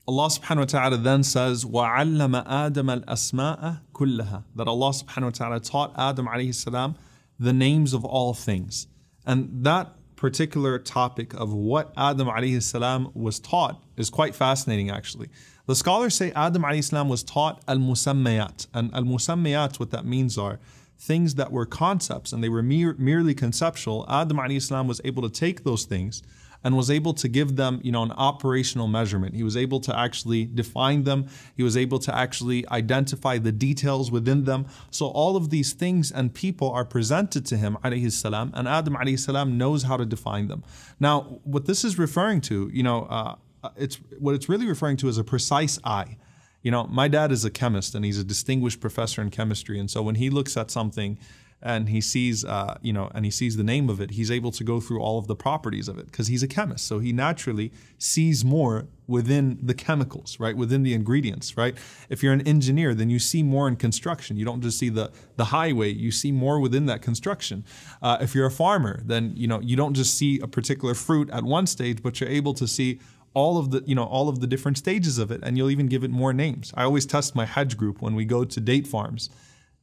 Allah subhanahu wa ta'ala then says, وَعَلَّمَ آدَمَ الْأَسْمَاءَ كُلَّهَا, that Allah subhanahu wa ta'ala taught Adam alayhi salam the names of all things. And that particular topic of what Adam alayhi salam was taught is quite fascinating actually. The scholars say Adam alayhi salam was taught al-musammayat. And al-musammayat, what that means are things that were concepts and they were merely conceptual. Adam alayhi salam was able to take those things and was able to give them, an operational measurement. He was able to actually define them. He was able to actually identify the details within them. So all of these things and people are presented to him, alayhi salam, and Adam alayhi salam knows how to define them. Now, what this is referring to, what it's really referring to is a precise eye. My dad is a chemist and he's a distinguished professor in chemistry. And so when he looks at something and he sees, and he sees the name of it, he's able to go through all of the properties of it because he's a chemist. So he naturally sees more within the chemicals, right? Within the ingredients, right? If you're an engineer, then you see more in construction. You don't just see the highway, you see more within that construction. If you're a farmer, then, you don't just see a particular fruit at one stage, but you're able to see all of the different stages of it, and you'll even give it more names. I always test my Hajj group when we go to date farms.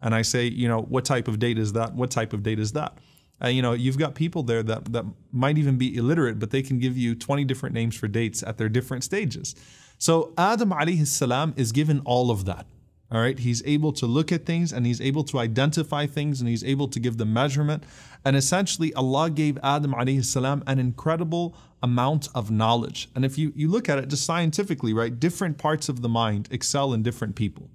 And I say, what type of date is that? What type of date is that? You've got people there that might even be illiterate, but they can give you 20 different names for dates at their different stages. So Adam alayhi salam is given all of that. All right, he's able to look at things and he's able to identify things and he's able to give the measurement. And essentially, Allah gave Adam alayhi salam an incredible amount of knowledge. And if you look at it just scientifically, right, different parts of the mind excel in different people.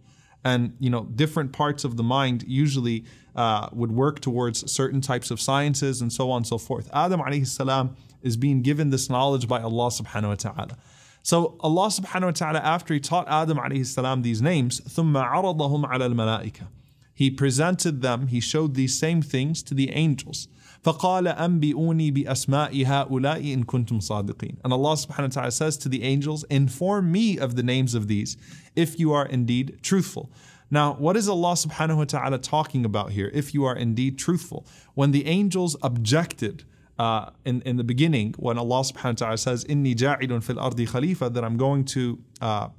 And, different parts of the mind usually would work towards certain types of sciences and so on and so forth. Adam alayhi salam is being given this knowledge by Allah subhanahu wa ta'ala. So Allah subhanahu wa ta'ala, after He taught Adam alayhi salam these names, ثُمَّ عَرَضَهُمْ عَلَى الْمَلَائِكَةِ, He presented them, He showed these same things to the angels. فَقَالَ أَنْبِئُونِي بِأَسْمَاءِ هَؤُلَاءِ إِن كُنْتُمْ صَادِقِينَ. And Allah subhanahu wa ta'ala says to the angels, inform me of the names of these, if you are indeed truthful. Now, what is Allah subhanahu wa ta'ala talking about here, if you are indeed truthful? When the angels objected in the beginning, when Allah subhanahu wa ta'ala says, إِنِّي جَاعِلٌ فِي الْأَرْضِ خَلِيفَةً, that I'm going to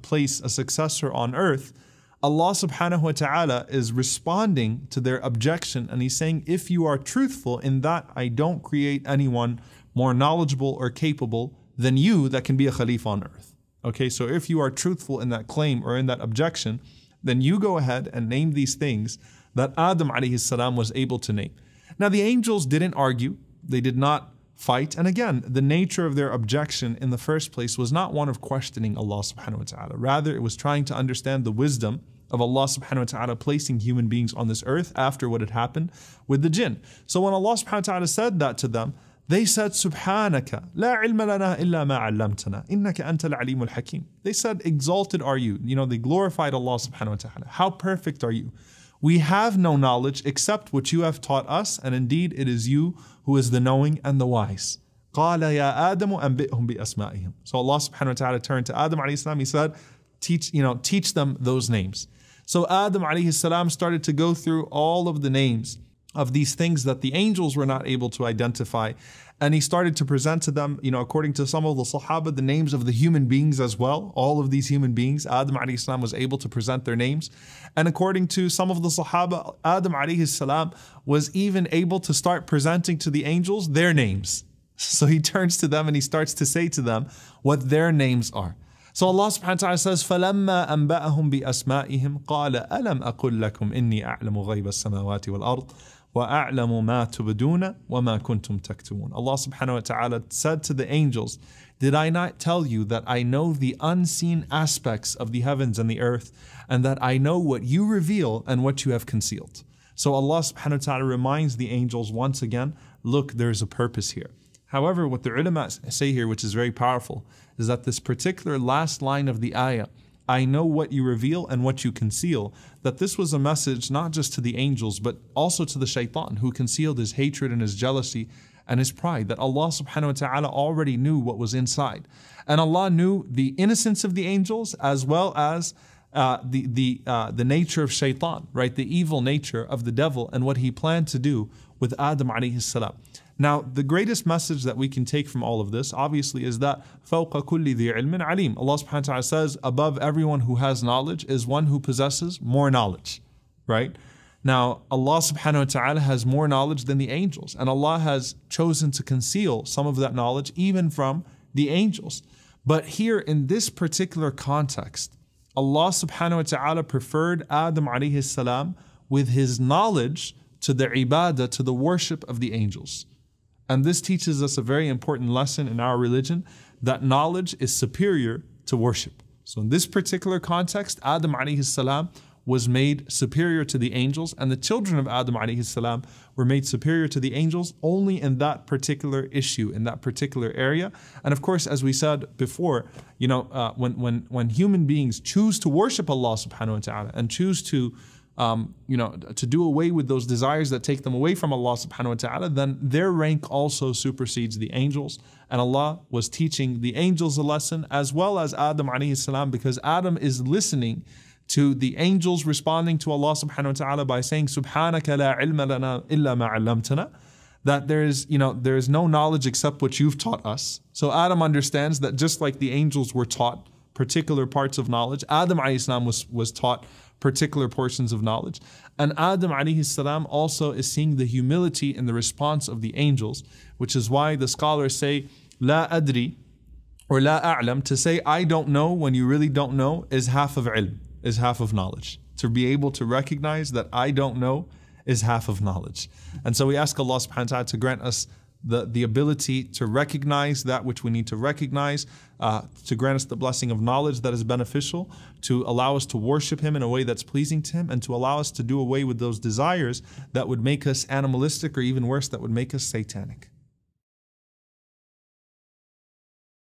place a successor on earth, Allah subhanahu wa ta'ala is responding to their objection and He's saying, if you are truthful in that I don't create anyone more knowledgeable or capable than you that can be a Khalifa on earth. Okay, so if you are truthful in that claim or in that objection, then you go ahead and name these things that Adam alayhi salam was able to name. Now the angels didn't argue, they did not fight, and again, the nature of their objection in the first place was not one of questioning Allah subhanahu wa ta'ala. Rather, it was trying to understand the wisdom of Allah subhanahu wa ta'ala placing human beings on this earth after what had happened with the jinn. So when Allah subhanahu wa ta'ala said that to them, they said, Subhanaka, la ilma lana illa ma 'allamtana, innaka anta al-alimul hakim. They said, exalted are you. They glorified Allah subhanahu wa ta'ala. How perfect are you? We have no knowledge except what you have taught us, and indeed it is you who is the knowing and the wise. قَالَ يَا آدَمُ أَنْبِئْهُمْ بِأَسْمَائِهِمْ. So Allah subhanahu wa ta'ala turned to Adam alayhi salam, He said, teach them those names. So Adam alayhi salam started to go through all of the names of these things that the angels were not able to identify. And he started to present to them, according to some of the Sahaba, the names of the human beings as well. All of these human beings, Adam alayhi salam was able to present their names. And according to some of the Sahaba, Adam alayhi salam was even able to start presenting to the angels their names. So he turns to them and he starts to say to them what their names are. So Allah subhanahu wa ta'ala says, فَلَمَّا أَنْبَأَهُمْ بِأَسْمَائِهِمْ قَالَ أَلَمْ أَقُلْ لَكُمْ إِنِّي أَعْلَمُ غَيْبَ السَّمَاوَاتِ وَالْأَرْضِ وَأَعْلَمُ مَا تُبْدُونَ وَمَا كُنْتُمْ تَكْتُمُونَ. Allah subhanahu wa ta'ala said to the angels, did I not tell you that I know the unseen aspects of the heavens and the earth, and that I know what you reveal and what you have concealed? So Allah subhanahu wa ta'ala reminds the angels once again, look, there's a purpose here. However, what the ulama say here, which is very powerful, is that this particular last line of the ayah, I know what you reveal and what you conceal, that this was a message not just to the angels, but also to the shaitan, who concealed his hatred and his jealousy and his pride, that Allah subhanahu wa ta'ala already knew what was inside. And Allah knew the innocence of the angels as well as the nature of shaitan, right? The evil nature of the devil and what he planned to do with Adam alayhi salam. Now, the greatest message that we can take from all of this, obviously, is that فَوْقَ كُلِّ ذِي عِلْمٍ عَلِيمٍ. Allah subhanahu wa ta'ala says, above everyone who has knowledge is one who possesses more knowledge, right? Now, Allah subhanahu wa ta'ala has more knowledge than the angels, and Allah has chosen to conceal some of that knowledge even from the angels. But here in this particular context, Allah subhanahu wa ta'ala preferred Adam alayhi salam with his knowledge to the ibadah, to the worship of the angels. And this teaches us a very important lesson in our religion, that knowledge is superior to worship. So in this particular context, Adam alayhi salam was made superior to the angels, and the children of Adam alayhi salam were made superior to the angels only in that particular issue, in that particular area. And of course, as we said before, when human beings choose to worship Allah subhanahu wa ta'ala and choose to to do away with those desires that take them away from Allah subhanahu wa ta'ala, then their rank also supersedes the angels. And Allah was teaching the angels a lesson as well as Adam alayhi salam, because Adam is listening to the angels responding to Allah subhanahu wa ta'ala by saying, Subhanaka la ilma lana illa ma 'allamtana, that there is no knowledge except what you've taught us. So Adam understands that just like the angels were taught particular parts of knowledge, Adam alayhi salam was taught particular portions of knowledge. And Adam alayhi salam also is seeing the humility in the response of the angels, which is why the scholars say, La adri, or La a'lam, to say I don't know when you really don't know is half of ilm, is half of knowledge. To be able to recognize that I don't know is half of knowledge. And so we ask Allah subhanahu wa ta'ala to grant us the ability to recognize that which we need to recognize, to grant us the blessing of knowledge that is beneficial, to allow us to worship Him in a way that's pleasing to Him, and to allow us to do away with those desires that would make us animalistic, or even worse, that would make us satanic.